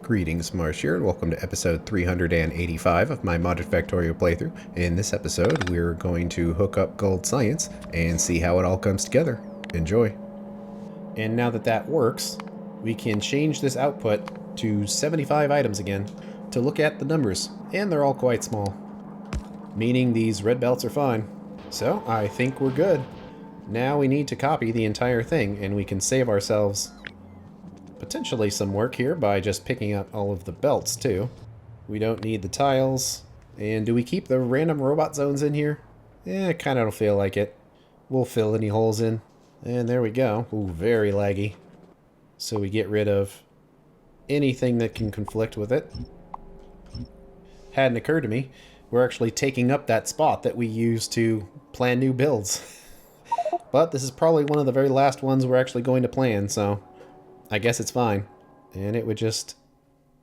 Greetings, Marsh here, and welcome to episode 385 of my modded Factorio playthrough. In this episode, we're going to hook up Gold Science and see how it all comes together. Enjoy. And now that that works, we can change this output to 75 items again to look at the numbers, and they're all quite small, meaning these red belts are fine. So I think we're good. Now we need to copy the entire thing, and we can save ourselves potentially some work here by just picking up all of the belts too. We don't need the tiles. And do we keep the random robot zones in here? I kind of don't feel like it. We'll fill any holes in. And there we go. Ooh, very laggy. So we get rid of anything that can conflict with it. Hadn't occurred to me, we're actually taking up that spot that we use to plan new builds. But this is probably one of the very last ones we're actually going to plan, so I guess it's fine. And it would just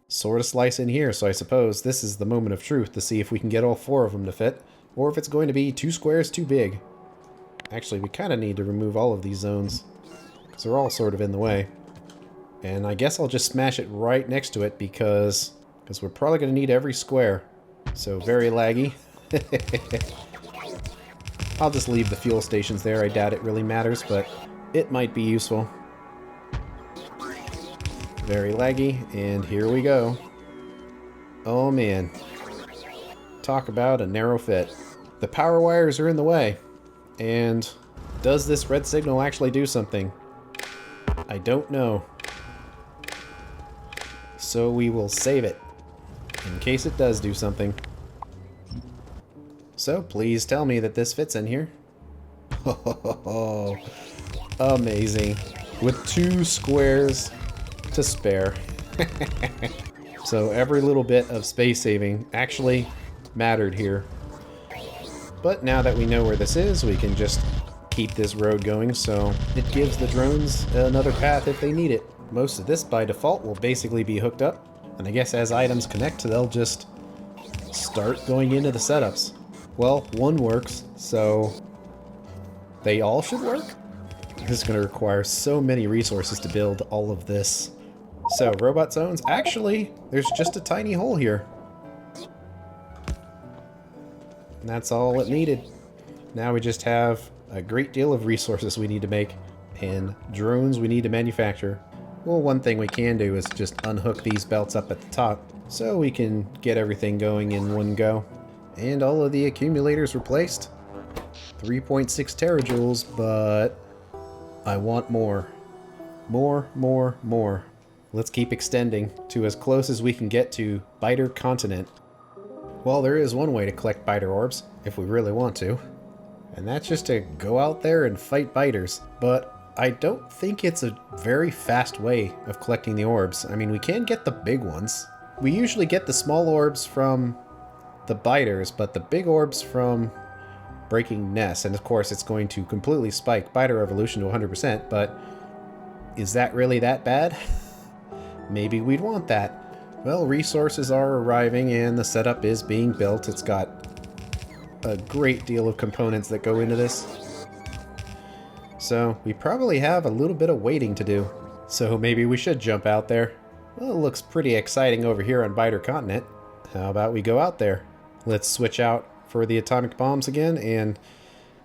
sort of slice in here, so I suppose this is the moment of truth to see if we can get all four of them to fit, or if it's going to be two squares too big. Actually, we kind of need to remove all of these zones, because they're all sort of in the way. And I guess I'll just smash it right next to it, because we're probably going to need every square. So very laggy. I'll just leave the fuel stations there. I doubt it really matters, but it might be useful. Very laggy, and here we go. Oh man. Talk about a narrow fit. The power wires are in the way. And does this red signal actually do something? I don't know. So we will save it, in case it does do something. So please tell me that this fits in here. Oh, amazing. With two squares to spare. So every little bit of space saving actually mattered here. But now that we know where this is, we can just keep this road going, so it gives the drones another path if they need it. Most of this by default will basically be hooked up, and I guess as items connect, they'll just start going into the setups. Well, one works, so they all should work? This is going to require so many resources to build all of this. So, robot zones. Actually, there's just a tiny hole here. And that's all it needed. Now we just have a great deal of resources we need to make, and drones we need to manufacture. Well, one thing we can do is just unhook these belts up at the top, so we can get everything going in one go. And all of the accumulators replaced. 3.6 terajoules, but I want more. More. Let's keep extending to as close as we can get to Biter Continent. Well, there is one way to collect biter orbs, if we really want to. And that's just to go out there and fight biters. But I don't think it's a very fast way of collecting the orbs. I mean, we can get the big ones. We usually get the small orbs from the biters, but the big orbs from breaking nests. And of course, it's going to completely spike biter evolution to 100%, but is that really that bad? Maybe we'd want that. Well, resources are arriving and the setup is being built. It's got a great deal of components that go into this. So we probably have a little bit of waiting to do. So maybe we should jump out there. Well, it looks pretty exciting over here on Biter Continent. How about we go out there? Let's switch out for the atomic bombs again, and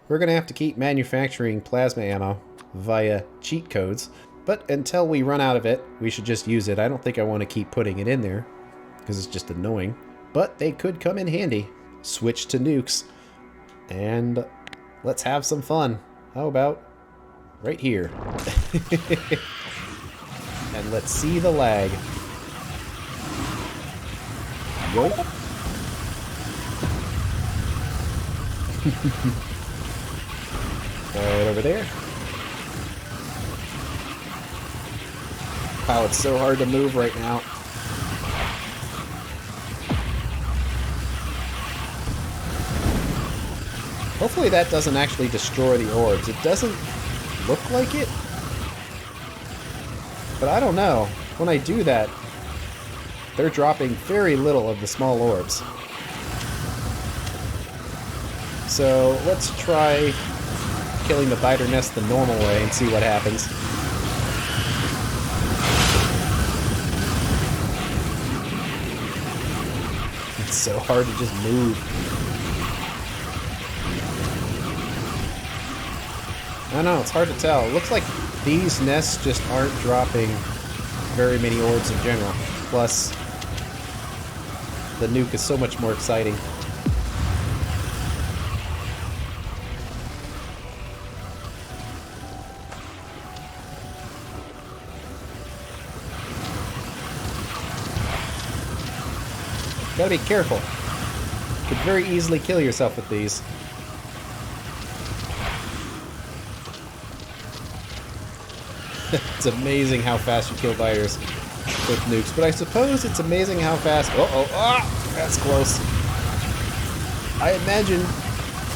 we're going to have to keep manufacturing plasma ammo via cheat codes. But until we run out of it, we should just use it. I don't think I want to keep putting it in there, because it's just annoying. But they could come in handy. Switch to nukes. And let's have some fun. How about right here? And let's see the lag. Yoink. Right over there. Wow, it's so hard to move right now. Hopefully that doesn't actually destroy the orbs. It doesn't look like it. But I don't know. When I do that, they're dropping very little of the small orbs. So let's try killing the biter nest the normal way and see what happens. It's so hard to just move. I don't know, it's hard to tell. It looks like these nests just aren't dropping very many orbs in general. Plus, the nuke is so much more exciting. Gotta be careful. You could very easily kill yourself with these. It's amazing how fast you kill biters with nukes, but I suppose it's amazing how fast... that's close. I imagine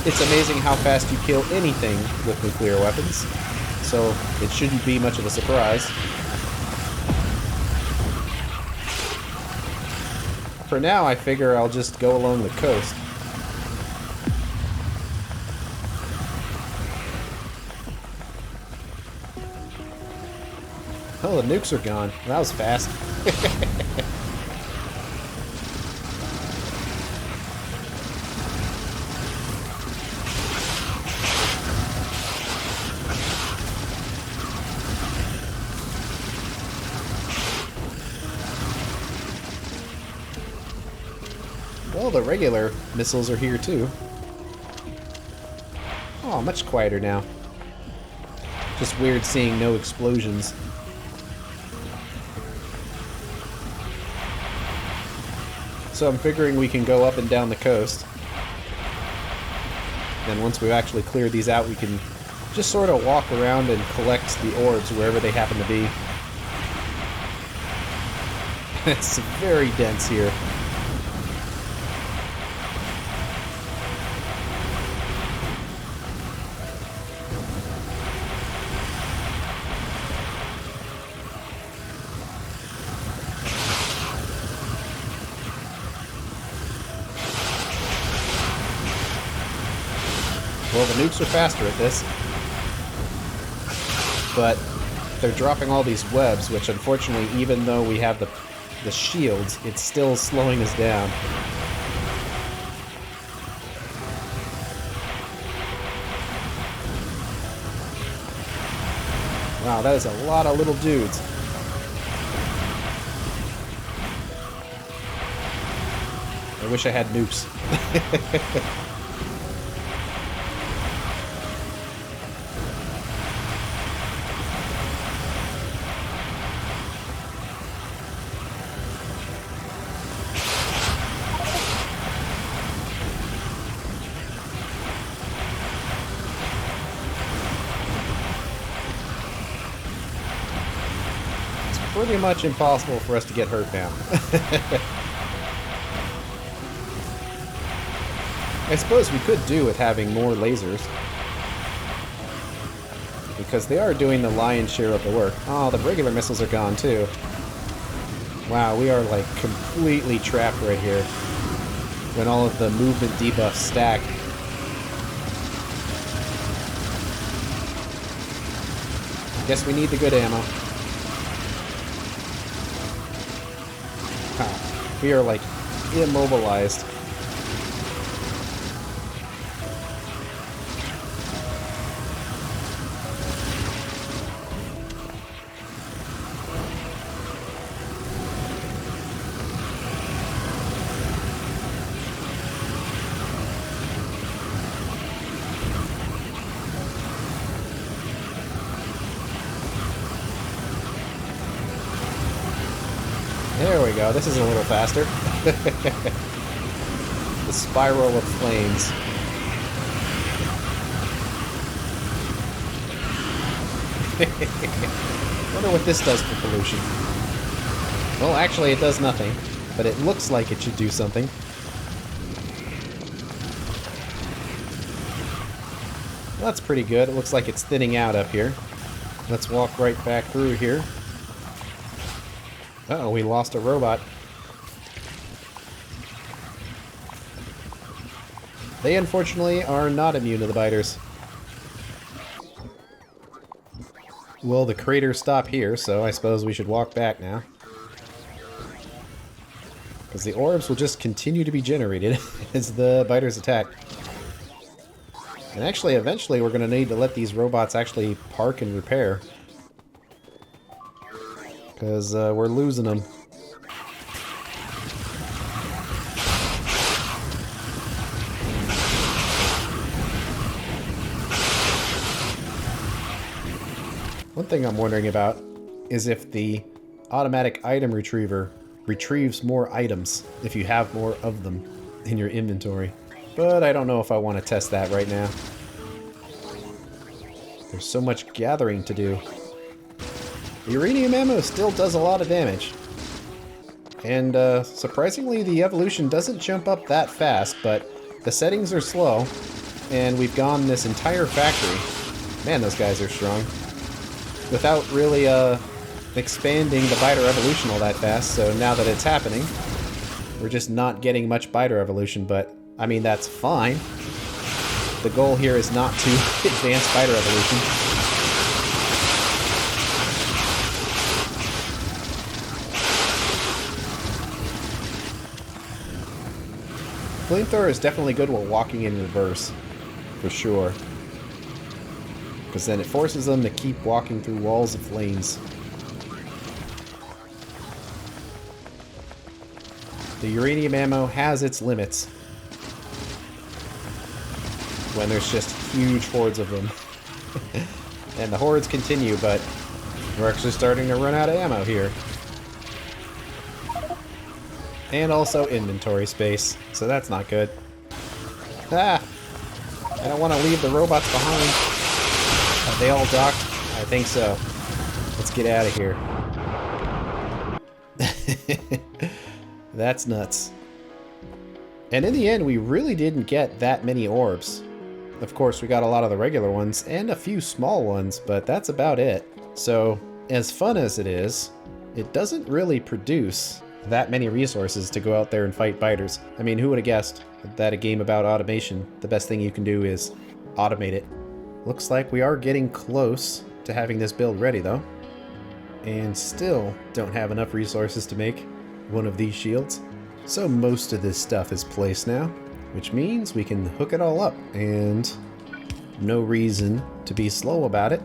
it's amazing how fast you kill anything with nuclear weapons, so it shouldn't be much of a surprise. For now, I figure I'll just go along the coast. Oh, the nukes are gone. That was fast. Well, the regular missiles are here too. Oh, much quieter now. Just weird seeing no explosions. So I'm figuring we can go up and down the coast. Then once we've actually cleared these out, we can just sort of walk around and collect the orbs wherever they happen to be. It's very dense here. Well, the nukes are faster at this, but they're dropping all these webs, which unfortunately, even though we have the shields, it's still slowing us down. Wow, that is a lot of little dudes. I wish I had nukes. Pretty much impossible for us to get hurt now. I suppose we could do with having more lasers, because they are doing the lion's share of the work. Oh, the regular missiles are gone too. Wow, we are like completely trapped right here when all of the movement debuffs stack. Guess we need the good ammo. We are like immobilized. There we go, this is a little faster. The spiral of flames. Wonder what this does for pollution. Well, actually it does nothing, but it looks like it should do something. Well, that's pretty good. It looks like it's thinning out up here. Let's walk right back through here. Uh-oh, we lost a robot. They unfortunately are not immune to the biters. Well, the craters stop here, so I suppose we should walk back now. Because the orbs will just continue to be generated as the biters attack. And actually, eventually, we're going to need to let these robots actually park and repair. Because we're losing them. One thing I'm wondering about is if the automatic item retriever retrieves more items if you have more of them in your inventory. But I don't know if I want to test that right now. There's so much gathering to do. The uranium ammo still does a lot of damage. And surprisingly, the evolution doesn't jump up that fast, but the settings are slow, and we've gone this entire factory. Man, those guys are strong. Without really expanding the biter evolution all that fast, so now that it's happening, we're just not getting much biter evolution, but I mean, that's fine. The goal here is not to advance biter evolution. Flamethrower is definitely good while walking in reverse, for sure. Because then it forces them to keep walking through walls of flames. The uranium ammo has its limits. When there's just huge hordes of them. And the hordes continue, but we're actually starting to run out of ammo here. And also inventory space, so that's not good. Ah! I don't want to leave the robots behind. Have they all docked? I think so. Let's get out of here. That's nuts. And in the end, we really didn't get that many orbs. Of course, we got a lot of the regular ones and a few small ones, but that's about it. So, as fun as it is, it doesn't really produce that many resources to go out there and fight biters. I mean, who would have guessed that a game about automation, the best thing you can do is automate it. Looks like we are getting close to having this build ready, though. And still don't have enough resources to make one of these shields. So most of this stuff is placed now, which means we can hook it all up, and no reason to be slow about it.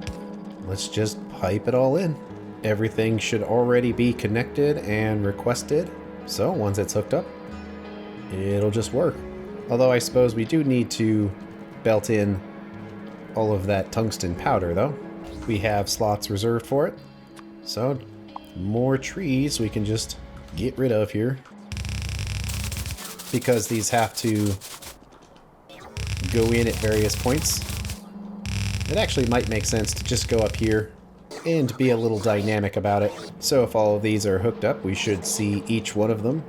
Let's just pipe it all in. Everything should already be connected and requested, so once it's hooked up, it'll just work. Although I suppose we do need to belt in all of that tungsten powder, though. We have slots reserved for it, so more trees we can just get rid of here. Because these have to go in at various points, it actually might make sense to just go up here and be a little dynamic about it. So if all of these are hooked up, we should see each one of them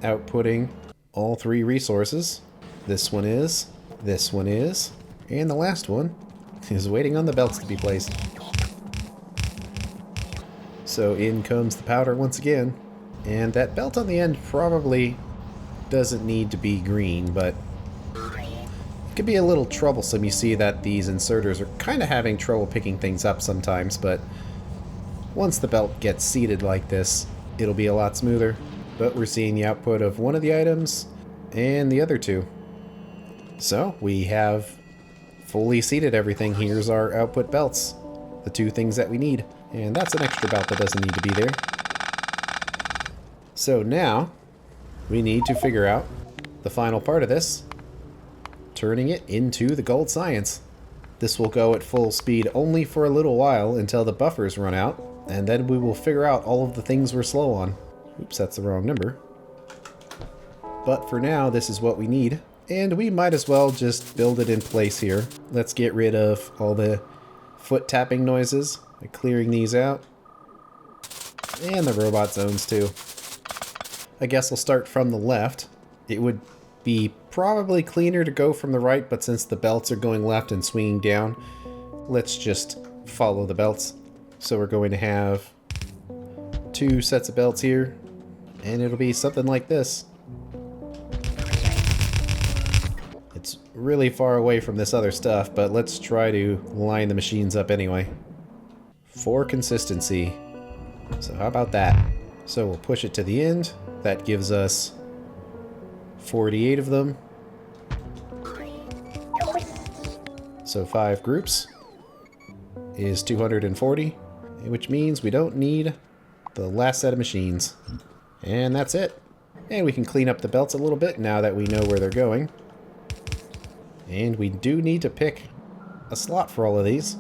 outputting all three resources. This one is, and the last one is waiting on the belts to be placed. So in comes the powder once again, and that belt on the end probably doesn't need to be green, but it can be a little troublesome. You see that these inserters are kind of having trouble picking things up sometimes, but once the belt gets seated like this, it'll be a lot smoother. But we're seeing the output of one of the items and the other two. So we have fully seated everything. Here's our output belts, the two things that we need. And that's an extra belt that doesn't need to be there. So now we need to figure out the final part of this, turning it into the gold science. This will go at full speed only for a little while until the buffers run out, and then we will figure out all of the things we're slow on. Oops, that's the wrong number. But for now, this is what we need, and we might as well just build it in place here. Let's get rid of all the foot tapping noises by clearing these out, and the robot zones too. I guess I'll start from the left. It would be probably cleaner to go from the right, but since the belts are going left and swinging down, let's just follow the belts. So we're going to have two sets of belts here, and it'll be something like this. It's really far away from this other stuff, but let's try to line the machines up anyway. For consistency. So how about that? So we'll push it to the end. That gives us 48 of them. So 5 groups is 240, which means we don't need the last set of machines. And that's it. And we can clean up the belts a little bit now that we know where they're going. And we do need to pick a slot for all of these.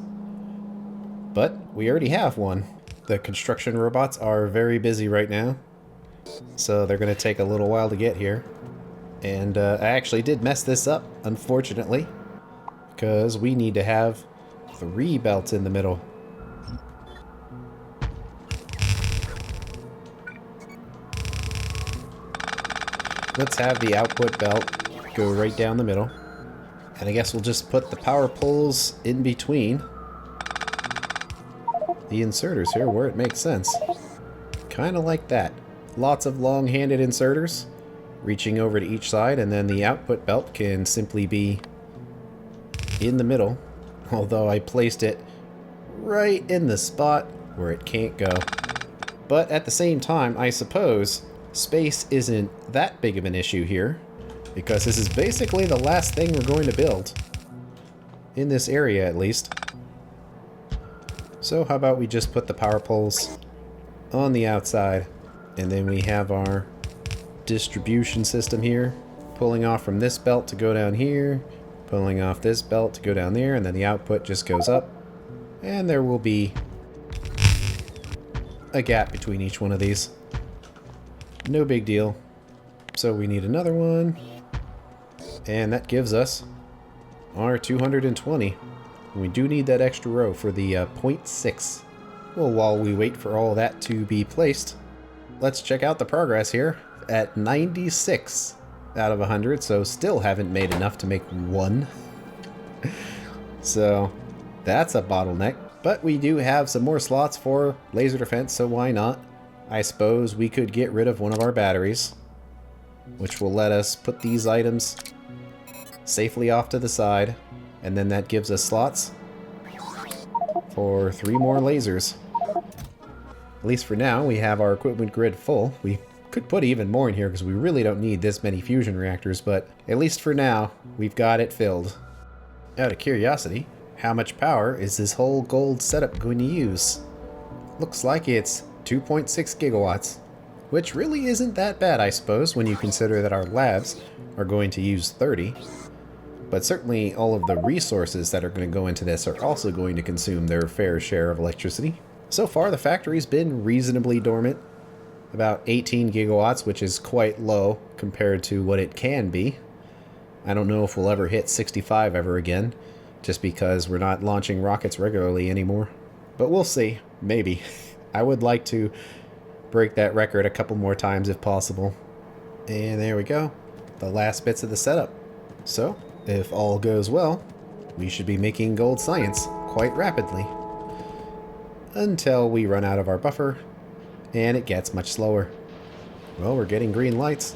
But we already have one. The construction robots are very busy right now, so they're going to take a little while to get here. And I actually did mess this up, unfortunately, because we need to have 3 belts in the middle. Let's have the output belt go right down the middle. And I guess we'll just put the power poles in between the inserters here where it makes sense. Kind of like that. Lots of long-handed inserters reaching over to each side, and then the output belt can simply be in the middle, although I placed it right in the spot where it can't go. But at the same time, I suppose space isn't that big of an issue here, because this is basically the last thing we're going to build. In this area, at least. So how about we just put the power poles on the outside, and then we have our distribution system here, pulling off from this belt to go down here, pulling off this belt to go down there, and then the output just goes up, and there will be a gap between each one of these. No big deal. So we need another one, and that gives us our 220. We do need that extra row for the 0.6. Well, while we wait for all that to be placed, let's check out the progress here at 96 out of 100, so still haven't made enough to make one. So that's a bottleneck, but we do have some more slots for laser defense, so why not? I suppose we could get rid of one of our batteries, which will let us put these items safely off to the side, and then that gives us slots for 3 more lasers. At least for now, we have our equipment grid full. We could put even more in here because we really don't need this many fusion reactors, but at least for now, we've got it filled. Out of curiosity, how much power is this whole gold setup going to use? Looks like it's 2.6 gigawatts, which really isn't that bad, I suppose, when you consider that our labs are going to use 30. But certainly all of the resources that are going to go into this are also going to consume their fair share of electricity. So far, the factory's been reasonably dormant. About 18 gigawatts, which is quite low compared to what it can be. I don't know if we'll ever hit 65 ever again, just because we're not launching rockets regularly anymore. But we'll see. Maybe. I would like to break that record a couple more times if possible. And there we go. The last bits of the setup. So, if all goes well, we should be making gold science quite rapidly. Until we run out of our buffer, and it gets much slower. Well, we're getting green lights.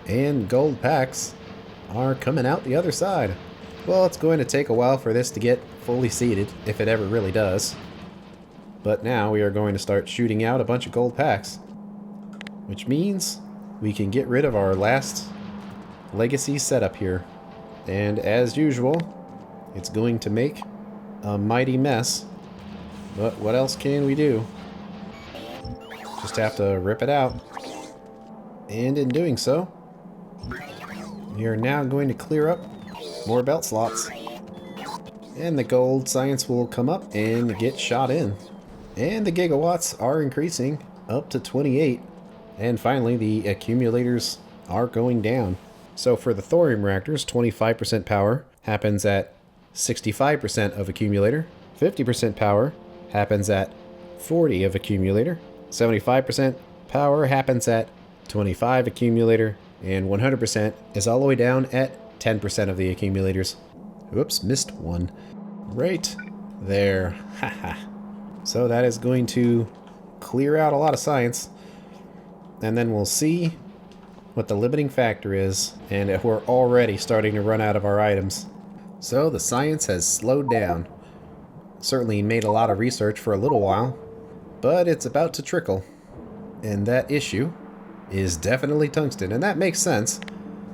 And gold packs are coming out the other side. Well, it's going to take a while for this to get fully seeded, if it ever really does. But now we are going to start shooting out a bunch of gold packs. Which means we can get rid of our last legacy setup here. And as usual, it's going to make a mighty mess. But what else can we do? Just have to rip it out. And in doing so, we are now going to clear up more belt slots. And the gold science will come up and get shot in. And the gigawatts are increasing up to 28. And finally, the accumulators are going down. So for the thorium reactors, 25% power happens at 65% of accumulator. 50% power happens at 40 of accumulator. 75% power happens at 25 accumulator. And 100% is all the way down at 10% of the accumulators. Whoops, missed one. Right there. Haha. So that is going to clear out a lot of science. And then we'll see what the limiting factor is. And if we're already starting to run out of our items. So the science has slowed down. Certainly made a lot of research for a little while. But it's about to trickle. And that issue is definitely tungsten. And that makes sense,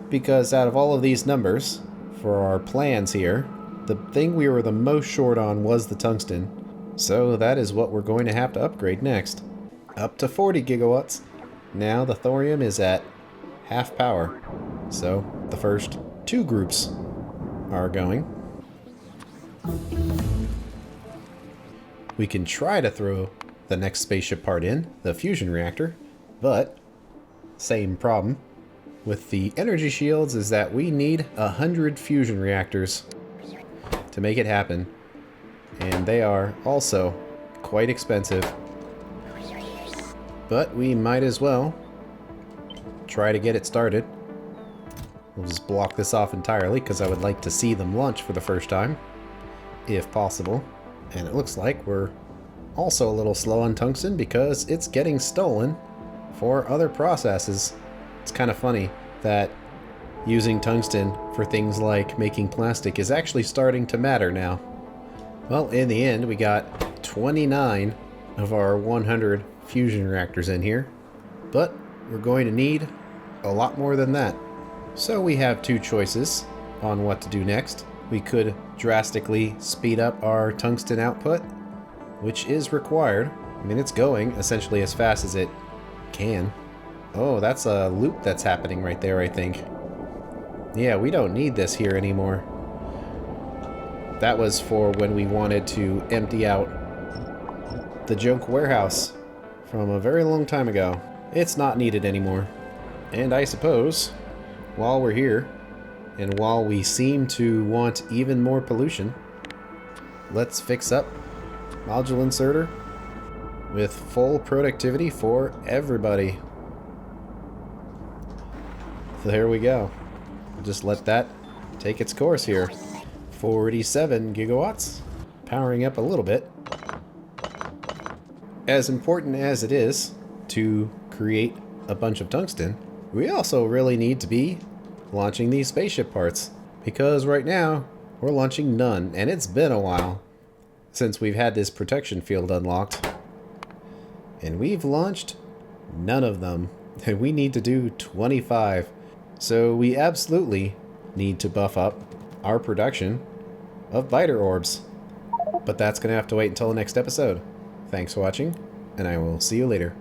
because out of all of these numbers, for our plans here, the thing we were the most short on was the tungsten. So that is what we're going to have to upgrade next. Up to 40 gigawatts. Now the thorium is at half power. So the first 2 groups are going. We can try to throw the next spaceship part in, the fusion reactor, but same problem with the energy shields is that we need 100 fusion reactors to make it happen, and they are also quite expensive. But we might as well try to get it started. We'll just block this off entirely because I would like to see them launch for the first time, if possible. And it looks like we're also a little slow on tungsten because it's getting stolen for other processes. It's kind of funny that using tungsten for things like making plastic is actually starting to matter now. Well, in the end, we got 29 of our 100 fusion reactors in here, but we're going to need a lot more than that. So we have 2 choices on what to do next. We could drastically speed up our tungsten output, which is required. I mean, it's going essentially as fast as it can. Oh, that's a loop that's happening right there, I think. Yeah, we don't need this here anymore. That was for when we wanted to empty out the junk warehouse from a very long time ago. It's not needed anymore. And I suppose, while we're here, and while we seem to want even more pollution, let's fix up module inserter with full productivity for everybody. There we go. We'll just let that take its course here. 47 gigawatts, powering up a little bit. As important as it is to create a bunch of tungsten, we also really need to be launching these spaceship parts, because right now we're launching none, and it's been a while since we've had this protection field unlocked, and we've launched none of them, and we need to do 25. So we absolutely need to buff up our production of biter orbs. But that's going to have to wait until the next episode. Thanks for watching, and I will see you later.